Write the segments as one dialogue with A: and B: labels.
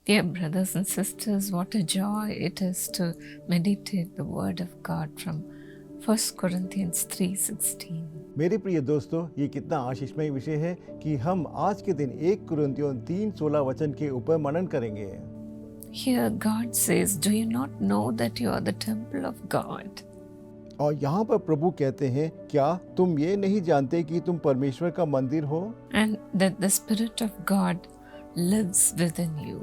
A: Dear brothers and sisters, what a joy it is to meditate the word of God from 1 Corinthians 3:16.
B: मेरे प्रिय दोस्तों, ये कितना आशीषमय विषय है कि हम आज के दिन 1 कुरिन्थियों 3:16 वचन के ऊपर मनन करेंगे।
A: Here God says, "Do you not know that you are the temple of God?"
B: और यहाँ पर प्रभु कहते हैं, क्या तुम ये नहीं जानते कि तुम परमेश्वर का मंदिर हो
A: And that the Spirit of God lives within you.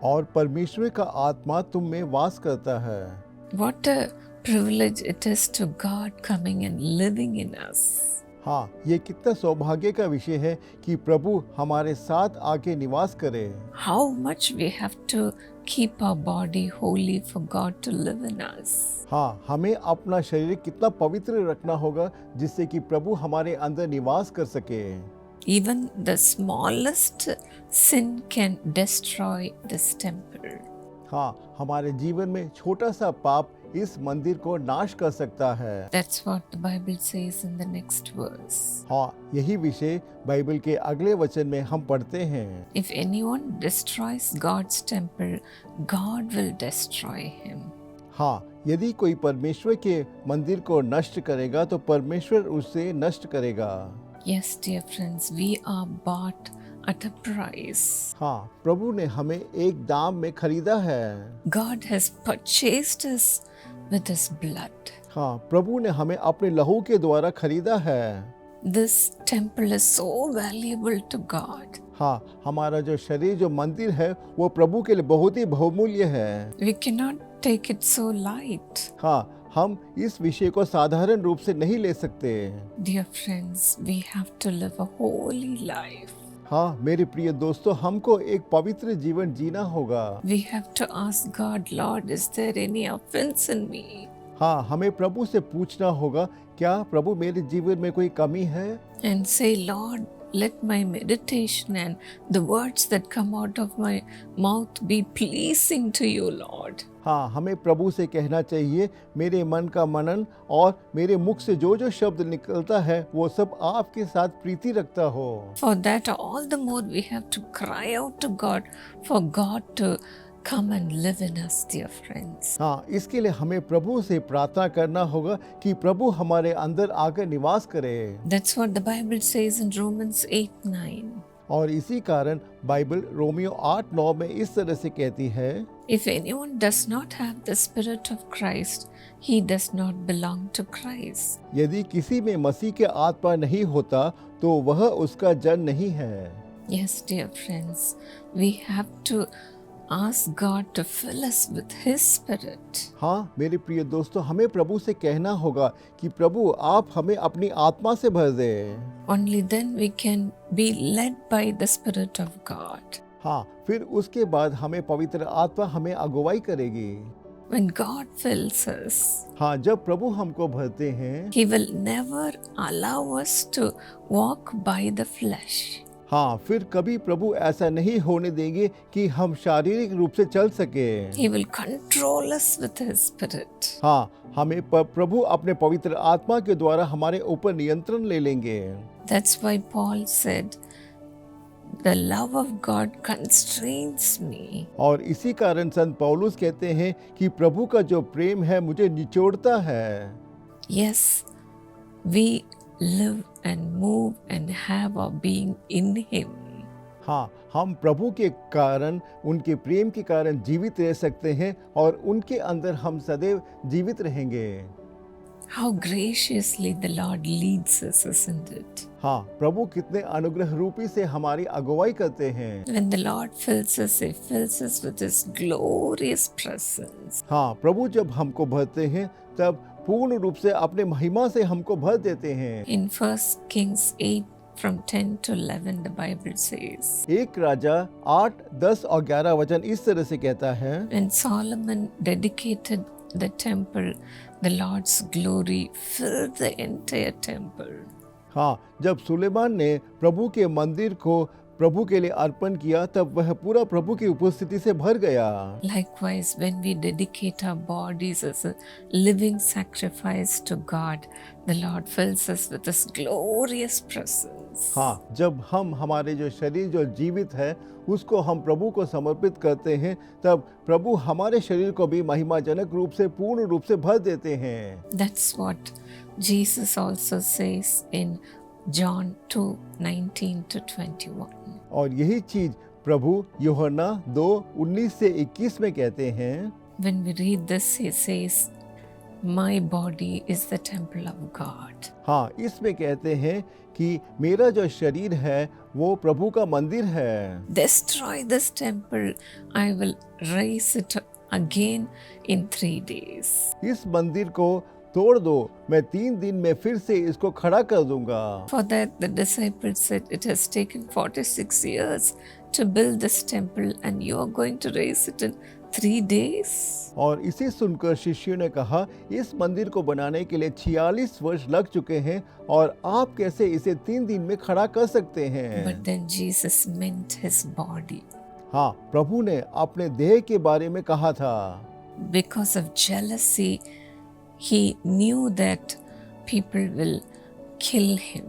B: और परमेश्वर का आत्मा तुम में वास करता है।
A: What a privilege it is to God coming and living in us.
B: हाँ, ये कितना सौभाग्य का विषय है कि प्रभु हमारे साथ आके निवास करे।
A: How much we have to keep our body holy for God to live in us.
B: हाँ, हमें अपना शरीर कितना पवित्र रखना होगा जिससे कि प्रभु हमारे अंदर निवास कर सके।
A: Even the smallest sin can destroy this temple.
B: हाँ, हमारे जीवन में छोटा सा पाप इस मंदिर को नाश कर सकता है।
A: That's what the Bible says in the next verse.
B: हाँ, यही विषय बाइबल के अगले वचन में हम पढ़ते हैं।
A: If anyone destroys God's temple, God will destroy him.
B: हाँ, यदि कोई परमेश्वर के मंदिर को नष्ट करेगा तो परमेश्वर उसे नष्ट करेगा।
A: Yes, dear friends, we are bought at a price.
B: हाँ, प्रभु ने हमें एक दाम में खरीदा है।
A: God has purchased us with His blood.
B: हाँ, प्रभु ने हमें अपने लहू के द्वारा खरीदा है।
A: This temple is so valuable to God.
B: हाँ, हमारा जो शरीर जो मंदिर है वो प्रभु के लिए बहुत ही बहुमूल्य है।
A: We cannot take it so light.
B: हाँ, हम इस विषय को साधारण रूप से नहीं ले सकते।
A: Dear friends, we have to live a holy life.
B: हाँ, मेरे प्रिय दोस्तों, हमको एक पवित्र जीवन जीना होगा।
A: We have to ask God, Lord, is there any offense in me?
B: हाँ, हमें प्रभु से पूछना होगा, क्या प्रभु मेरे जीवन में कोई कमी है?
A: And say, Lord, let my meditation and the words that come out of my mouth be pleasing to you, Lord.
B: हाँ, हमें प्रभु से कहना चाहिए, मेरे मन का मनन और मेरे मुख से जो जो शब्द निकलता है वो सब आपके साथ प्रीति रखता हो।
A: For that, all the more we have to cry out to God for God to come and live in us, dear friends.
B: हाँ, इसके लिए हमें प्रभु से प्रार्थना करना होगा कि प्रभु हमारे अंदर आकर निवास करे।
A: That's what the Bible says in Romans 8:9.
B: और इसी कारण बाइबल रोमियो 8:9 में इस तरह से कहती है,
A: If anyone does not have the Spirit of Christ, he does not belong to Christ.
B: यदि किसी में मसीह के आत्मा नहीं होता तो वह उसका जन नहीं है।
A: Yes, dear friends, we have to ask God to fill us with His Spirit.
B: हाँ, मेरे प्रिय दोस्तों, हमें प्रभु से कहना होगा कि प्रभु आप हमें अपनी आत्मा से भर दे।
A: Only then we can be led by the Spirit of God.
B: हाँ, फिर उसके बाद हमें पवित्र आत्मा हमें अगुवाई करेगी।
A: When God fills us,
B: हाँ, जब प्रभु हमको भरते हैं,
A: He will never allow us to walk by the flesh.
B: हाँ, फिर कभी प्रभु ऐसा नहीं होने देंगे कि हम शारीरिक रूप से चल सके।
A: He will control us with His Spirit.
B: हाँ, हमें प्रभु अपने पवित्र आत्मा के द्वारा हमारे ऊपर नियंत्रण ले लेंगे।
A: That's why Paul said, "The love of God constrains me."
B: और इसी कारण संत पौलुस कहते हैं कि प्रभु का जो प्रेम है मुझे निचोड़ता है।
A: Yes, we live and move and have our being in Him.
B: हाँ, हम प्रभु के कारण, उनके प्रेम के कारण जीवित रह सकते हैं और उनके अंदर हम सदैव जीवित रहेंगे।
A: How graciously the Lord leads us, isn't it?
B: हाँ, प्रभु कितने अनुग्रह रूपी से हमारी अगुवाई करते हैं।
A: When the Lord fills us, He fills us with His glorious presence.
B: हाँ, प्रभु जब हमको भरते हैं तब पूर्ण रूप से अपने महिमा से हमको भर देते हैं।
A: In 1 Kings 8 from 10 to 11, the Bible says,
B: एक राजा 8, 10 और 11 वचन इस तरह से कहता है,
A: when Solomon dedicated the temple, the Lord's glory filled the entire temple.
B: हाँ, जब सुलेमान ने प्रभु के मंदिर को प्रभु के लिए अर्पण किया तब वह पूरा प्रभु की उपस्थिति से भर गया।
A: Likewise, when we dedicate our bodies as a living sacrifice to God, the Lord fills us with His glorious presence.
B: हाँ, जब हम हमारे जो शरीर जो जीवित है उसको हम प्रभु को समर्पित करते हैं तब प्रभु हमारे शरीर को भी महिमाजनक रूप से पूर्ण रूप से भर देते हैं।
A: That's what Jesus also says in John 2:19-21.
B: और यही चीज प्रभु यूहन्ना 2:19 से 21 में कहते हैं।
A: When we read this, he says, "My body is the temple of God."
B: हाँ, इसमें कहते हैं कि मेरा जो शरीर है वो प्रभु का मंदिर है।
A: Destroy this temple, I will raise it again in 3 days.
B: इस मंदिर को तोड़ दो, मैं 3 दिन में फिर से इसको खड़ा कर दूंगा।
A: For that the disciples said, "It has taken 46 years to build this temple and you are going to raise it in 3 days?"
B: और इसे सुनकर शिष्यों ने कहा, इस मंदिर को बनाने के लिए 46 वर्ष लग चुके हैं और आप कैसे इसे 3 दिन में खड़ा कर सकते हैं।
A: But then Jesus meant his body.
B: हाँ, प्रभु ने अपने देह के बारे में कहा था।
A: Because of jealousy, he knew that people will kill him.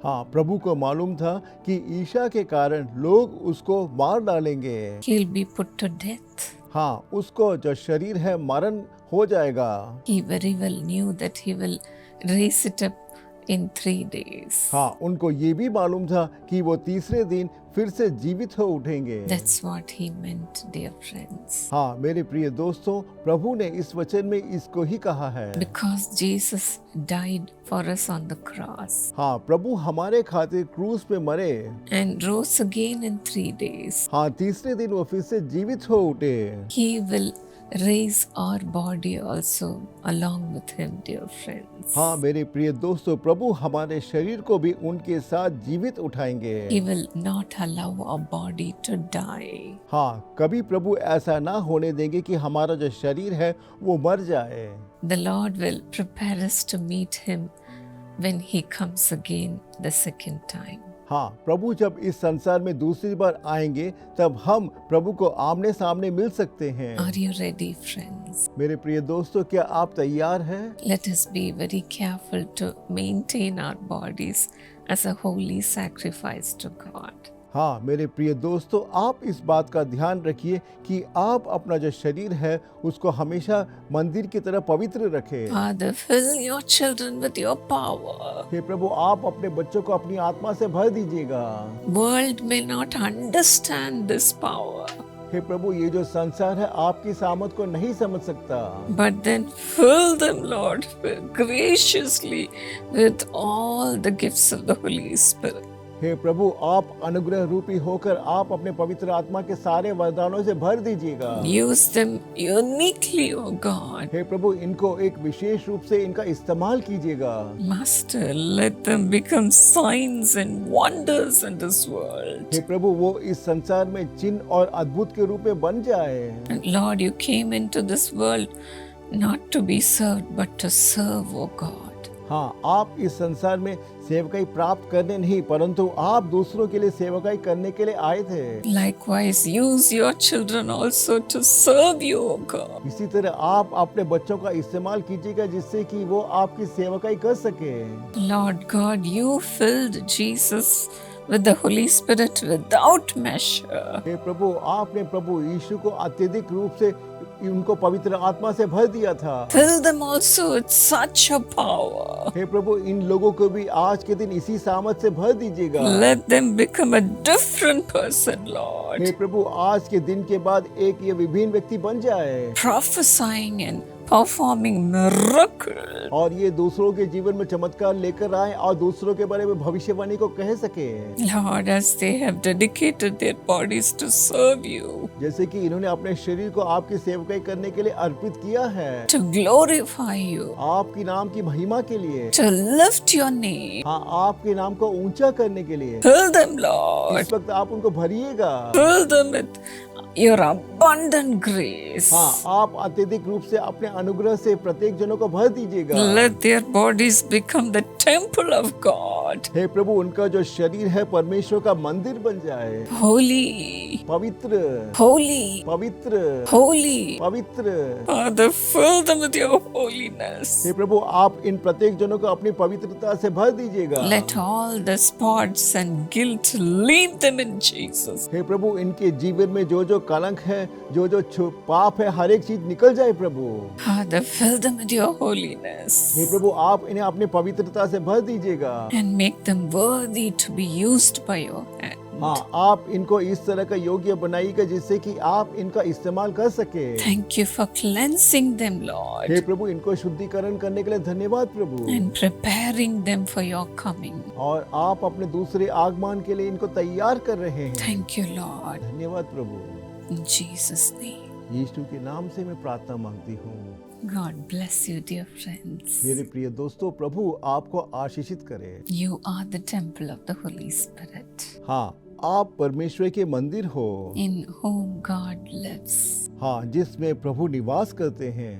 B: हाँ, प्रभु को मालूम था कि ईशा के कारण लोग उसको मार डालेंगे।
A: He'll be put to death.
B: हाँ, उसको जो शरीर है मरण हो जाएगा।
A: He very well knew that he will raise it up in 3 days.
B: हाँ, उनको ये भी मालूम था कि वो तीसरे दिन फिर से जीवित हो उठेंगे।
A: That's what he meant, dear friends.
B: हाँ, मेरे प्रिय दोस्तों, प्रभु ने इस वचन में इसको ही कहा है।
A: Because Jesus died for us on the cross
B: हाँ, प्रभु हमारे खातिर क्रूस पे मरे।
A: and rose again in 3 days.
B: हाँ, तीसरे दिन वो फिर से जीवित हो उठे।
A: He will raise our body also along with him, dear friends.
B: हाँ, मेरे प्रिय दोस्तों, प्रभु हमारे शरीर को भी उनके साथ जीवित उठाएंगे।
A: He will not allow our body to die.
B: हाँ, कभी प्रभु ऐसा ना होने देंगे कि हमारा जो शरीर है वो मर जाए।
A: The Lord will prepare us to meet him when he comes again the second time.
B: हाँ, प्रभु जब इस संसार में दूसरी बार आएंगे तब हम प्रभु को आमने सामने मिल सकते हैं।
A: Are you ready, friends?
B: मेरे प्रिय दोस्तों, क्या आप तैयार हैं?
A: Let us be very careful to maintain our bodies as a holy sacrifice to God.
B: हाँ, मेरे प्रिय दोस्तों, आप इस बात का ध्यान रखिए कि आप अपना जो शरीर है उसको हमेशा मंदिर की तरह पवित्र रखें।
A: Father, fill your children with your power.
B: हे प्रभु, आप अपने बच्चों को अपनी आत्मा से भर दीजिएगा।
A: World may not understand this power,
B: हे प्रभु, ये जो संसार है आपकी सामर्थ को नहीं समझ सकता,
A: but then fill them, Lord, graciously with all the gifts of the Holy Spirit.
B: हे प्रभु, आप अनुग्रह रूपी होकर आप अपने पवित्र आत्मा के सारे वरदानों से भर दीजिएगा।
A: Use them uniquely, O God.
B: हे प्रभु, इनको एक विशेष रूप से इनका इस्तेमाल कीजिएगा।
A: Master, let them become signs and wonders in this world.
B: हे प्रभु, वो इस संसार में चिन्ह और अद्भुत के रूप में बन जाए।
A: And Lord, you came into this world not to be served, but to serve, O God.
B: हाँ, आप इस संसार में सेवकाई प्राप्त करने नहीं परंतु आप दूसरों के लिए सेवकाई करने के लिए आए थे।
A: Likewise, use your children also to serve you, O God.
B: इसी तरह आप अपने बच्चों का इस्तेमाल कीजिएगा जिससे कि वो आपकी सेवकाई कर सके।
A: Lord God, you filled Jesus with the Holy Spirit without measure.
B: हे प्रभु, आपने प्रभु यीशु को अत्यधिक रूप से उनको पवित्र आत्मा से भर दिया था।
A: Fill them also with such a power.
B: हे प्रभु, इन लोगों को भी आज के दिन इसी सामर्थ से भर दीजिएगा।
A: Let them become a different person, Lord.
B: हे प्रभु, आज के दिन के बाद एक ये विभिन्न व्यक्ति बन जाए
A: Prophesying and performing miracles.
B: और ये दूसरों के जीवन में चमत्कार लेकर आए और दूसरों के बारे में भविष्यवाणी को कह सके।
A: Lord, as they have dedicated their bodies to serve you,
B: जैसे कि इन्होंने अपने शरीर को आपकी सेवकाई करने के लिए अर्पित किया है,
A: to glorify you,
B: आपकी नाम की महिमा के लिए,
A: to lift your name.
B: हाँ, आपके नाम को ऊंचा करने के लिए।
A: Fill them, Lord.
B: इस वक्त आप उनको भरिएगा।
A: Fill them with your abundant grace.
B: हाँ, आप अत्यधिक रूप से अपने अनुग्रह से प्रत्येक जनों को भर दीजिएगा।
A: Let their bodies become the temple of God. Lord.
B: हे प्रभु, उनका जो शरीर है परमेश्वर का मंदिर बन जाए।
A: Holy,
B: पवित्र,
A: holy,
B: पवित्र,
A: holy.
B: पवित्र।
A: Father, fill them with your holiness.
B: हे प्रभु, आप इन प्रत्येक जनों को अपनी पवित्रता से भर दीजिएगा।
A: Let all the spots and guilt leave them in Jesus.
B: हे प्रभु, इनके जीवन में जो जो कलंक है, जो जो पाप है, हर एक चीज निकल जाए प्रभु।
A: Father, fill them with your holiness.
B: हे प्रभु, आप इन्हें अपनी पवित्रता से भर दीजिएगा।
A: And make them worthy to be used by your hand.
B: हाँ, आप इनको इस तरह का योग्य बनाइएगा जिससे कि आप इनका इस्तेमाल कर सके।
A: Thank you for cleansing them, Lord,
B: हे प्रभु, इनको शुद्धिकरण करने के लिए धन्यवाद प्रभु।
A: and preparing them for your coming.
B: और आप अपने दूसरे आगमन के लिए इनको तैयार कर रहे हैं।
A: Thank you, Lord.
B: धन्यवाद प्रभु।
A: In Jesus' name.
B: यीशु के नाम से मैं प्रार्थना मांगती हूँ।
A: God bless you, dear friends.
B: मेरे प्रिय दोस्तों, प्रभु आपको आशीषित करे।
A: You are the temple of the Holy Spirit,
B: हाँ, आप परमेश्वर के मंदिर हो।
A: in whom God lives.
B: हाँ, जिसमें प्रभु निवास करते हैं।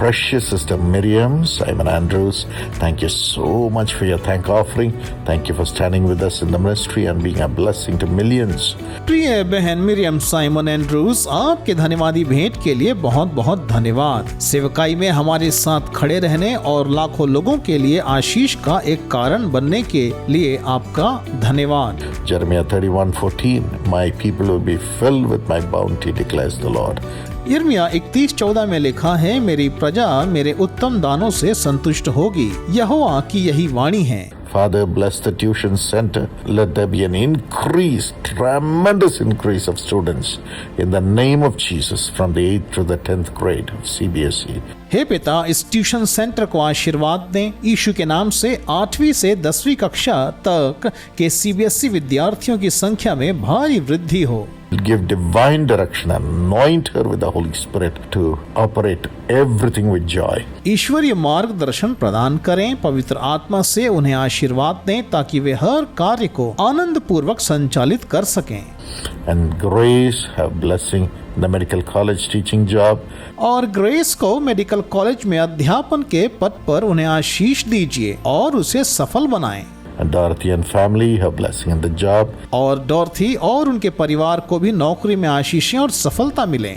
C: Precious Sister Miriam, Simon Andrews, thank you so much for your thank offering. Thank you for standing with us in the ministry and being a blessing to millions.
D: प्रिय बहन Miriam Simon Andrews, आपके धन्यवादी भेंट के लिए बहुत बहुत धन्यवाद। सेवकाई में हमारे साथ खड़े रहने और लाखों लोगों के लिए आशीष का एक कारण बनने के लिए आपका धन्यवाद।
C: Jeremiah 31:14, my people will be filled with my bounty, declares the Lord.
D: यिर्मयाह 31:14 में लिखा है, मेरी प्रजा मेरे उत्तम दानों से संतुष्ट होगी। यहोवा की यही वाणी है।
C: Father, bless the tuition center. Let there be an increase, tremendous increase of students in the name of Jesus from the 8th to the 10th grade of CBSE.
D: हे पिता, इस ट्यूशन सेंटर को आशीर्वाद दें। यीशु के नाम से 8वीं से 10वीं कक्षा तक के CBSE विद्यार्थियों की संख्या में भारी वृद्धि हो।
C: Give divine direction and anoint her with the Holy Spirit to operate everything with joy.
D: ईश्वरीय मार्गदर्शन प्रदान करें, पवित्र आत्मा से उन्हें आशीर्वाद दें ताकि वे हर कार्य को आनंद पूर्वक संचालित कर सकें।
C: And Grace have blessing in the medical college teaching job.
D: और ग्रेस को मेडिकल कॉलेज में अध्यापन के पद पर उन्हें आशीष दीजिए और उसे सफल बनाएं।
C: And Dorothy and family have blessing in the job.
D: और डॉर्थी और उनके परिवार को भी नौकरी में आशीषें और सफलता मिले।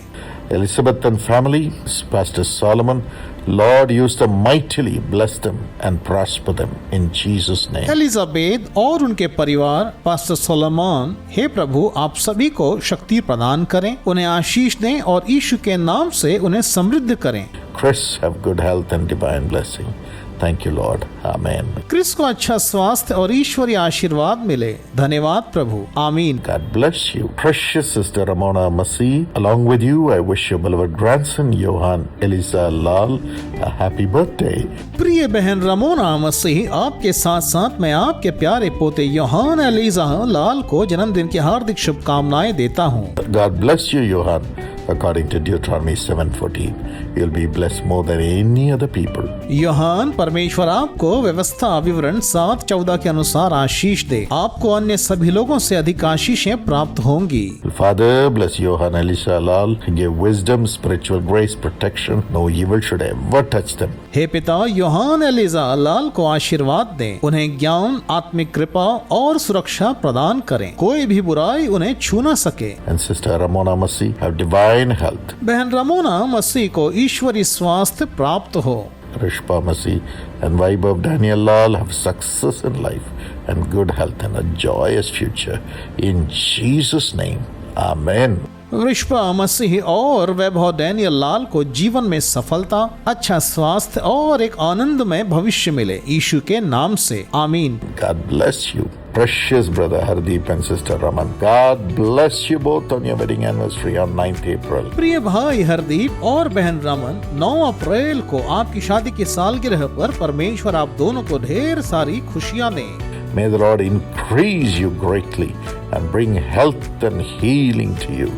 C: Elizabeth and family, Pastor Solomon, Lord use them mightily, bless them and prosper them in Jesus' name.
D: Elizabeth और उनके परिवार, पास्टर सोलोमन, हे प्रभु आप सभी को शक्ति प्रदान करें, उन्हें आशीष दें और यीशु के नाम से उन्हें समृद्ध करें।
C: Chris have good health and divine blessing. Thank you, Lord. Amen.
D: Chris को अच्छा स्वास्थ्य और ईश्वरीय आशीर्वाद मिले। धन्यवाद प्रभु। आमीन।
C: God bless you. Precious Sister Ramona Masih, along with you, I wish your beloved grandson, Johan Eliza Lal, a happy birthday.
D: प्रिय बहन रमोना मसीह, आपके साथ साथ मैं आपके प्यारे पोते योहान एलिजा लाल को जन्मदिन की हार्दिक शुभकामनाएं देता हूँ।
C: God bless you, Johan. According to Deuteronomy 7:14, you'll be blessed more than any other people.
D: Yohan, परमेश्वर आपको व्यवस्था विवरण 7:14 के अनुसार आशीष दे। आपको अन्य सभी लोगों से अधिक आशीषें प्राप्त होंगी।
C: Father, bless Johan Elisha Lal. Give wisdom, spiritual grace, protection. No evil should ever touch them.
D: हे पिता, योहान एलिजा लाल को आशीर्वाद दें। उन्हें ज्ञान, आत्मिक कृपा और सुरक्षा प्रदान करें। कोई भी बुराई उन्हें छू न सके।
C: And Sister Ramona Masih have divine health.
D: बहन रमोना मसीह को ईश्वरीय स्वास्थ्य प्राप्त हो।
C: Rishpa Masih and Vaibhav Daniel Lal have success in life and good health and a joyous future. In Jesus' name, Amen.
D: Rishpa मसीह और वैभव डैनियल लाल को जीवन में सफलता, अच्छा स्वास्थ्य और एक आनंदमय भविष्य मिले यीशु के नाम से। आमीन।
C: God bless you. Precious brother Hardeep and sister Raman. God bless you both on your wedding anniversary on 9th April.
D: प्रिय भाई हरदीप और बहन रमन, 9 अप्रैल को आपकी शादी की सालगिरह पर परमेश्वर आप दोनों को ढेर सारी खुशियां दें।
C: May the Lord increase you greatly and bring health and healing to you,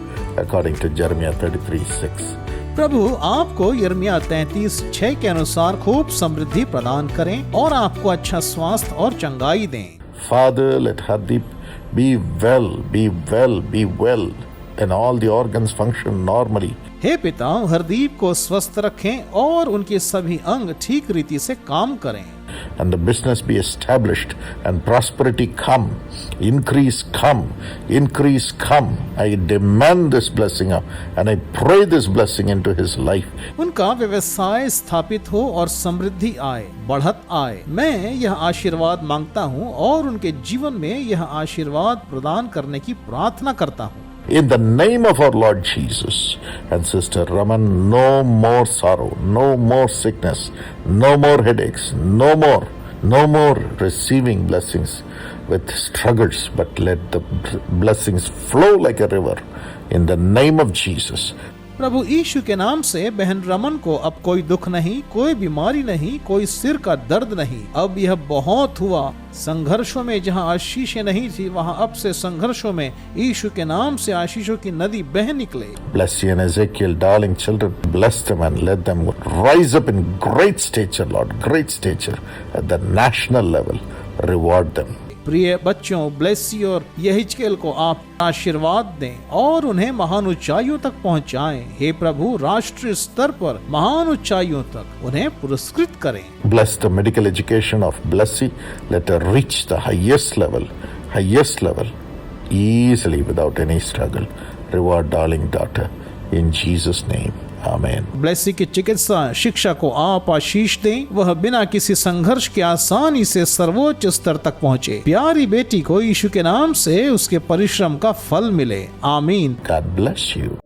C: according to Jeremiah 33:6.
D: प्रभु आपको यिर्मयाह 33:6 के अनुसार खूब समृद्धि प्रदान करें और आपको अच्छा स्वास्थ्य और चंगाई दें।
C: Father, let Hardeep be well, and all the organs function normally.
D: हे पिता, हरदीप को स्वस्थ रखें और उनके सभी अंग ठीक रीति से काम करें।
C: and the business be established and prosperity come, increase come, increase come. I demand this blessing and I pray this blessing into his life.
D: उनका व्यवसाय स्थापित हो और समृद्धि आए, बढ़त आए। मैं यह आशीर्वाद मांगता हूँ और उनके जीवन में यह आशीर्वाद प्रदान करने की प्रार्थना करता हूँ।
C: In the name of our Lord Jesus. And Sister Raman, no more sorrow, no more sickness, no more headaches, no more receiving blessings with struggles, but let the blessings flow like a river in the name of Jesus.
D: प्रभु यीशु के नाम से बहन रमन को अब कोई दुख नहीं, कोई बीमारी नहीं, कोई सिर का दर्द नहीं। अब यह बहुत हुआ। संघर्षों में जहां आशीषें नहीं थी, वहां अब से संघर्षों में यीशु के नाम से आशीषों की नदी बह निकले।
C: Bless you and Ezekiel, darling children. Bless them and let them rise up in great stature, Lord, great stature at the national level. Reward them.
D: प्रिय बच्चों, ब्लेसी और यहिजकेल को आप आशीर्वाद दें और उन्हें महान ऊंचाइयों तक पहुंचाएं। हे प्रभु, राष्ट्रीय स्तर पर महान ऊंचाइयों तक उन्हें पुरस्कृत करें।
C: Bless the medical education of Blessy. Let her reach the highest level, easily without any struggle. Reward darling daughter in Jesus' name. आमीन।
D: ब्लेसी की चिकित्सा शिक्षा को आप आशीष दें, वह बिना किसी संघर्ष के आसानी से सर्वोच्च स्तर तक पहुँचे। प्यारी बेटी को यीशु के नाम से उसके परिश्रम का फल मिले। आमीन।
C: God bless you.